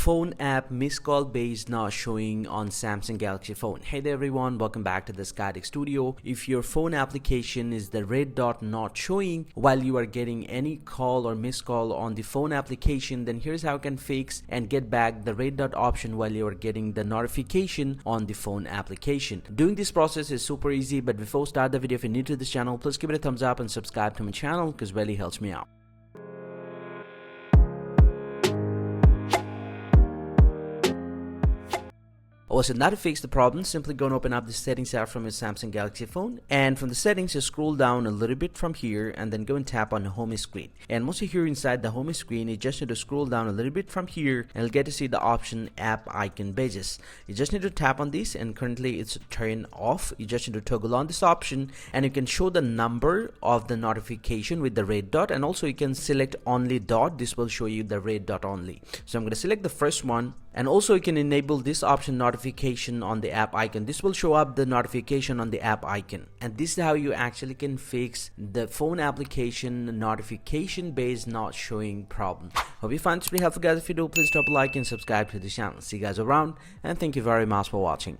phone app missed call based not showing on Samsung Galaxy phone. Hey there everyone, welcome back to the SkyTech Studio. If your phone application is the red dot not showing while you are getting any call or missed call on the phone application, then here's how you can fix and get back the red dot option while you are getting the notification on the phone application. Doing this process is super easy, but before start the video, if you're new to this channel, please give it a thumbs up and subscribe to my channel because it really helps me out. Also, now to fix the problem, simply go and open up the settings app from your Samsung Galaxy phone, and from the settings you scroll down a little bit from here and then go and tap on the home screen. And once you're here inside the home screen, you just need to scroll down a little bit from here and you'll get to see the option app icon badges. You just need to tap on this, and currently it's turned off. You just need to toggle on this option and you can show the number of the notification with the red dot, and also you can select only dot. This will show you the red dot only. So I'm going to select the first one, and also you can enable this option notification on the app icon. This will show up the notification on the app icon, and this is how you actually can fix the phone application notification based not showing problem. Hope you find this pretty helpful, guys. If you do, please drop a like and subscribe to the channel. See you guys around, and thank you very much for watching.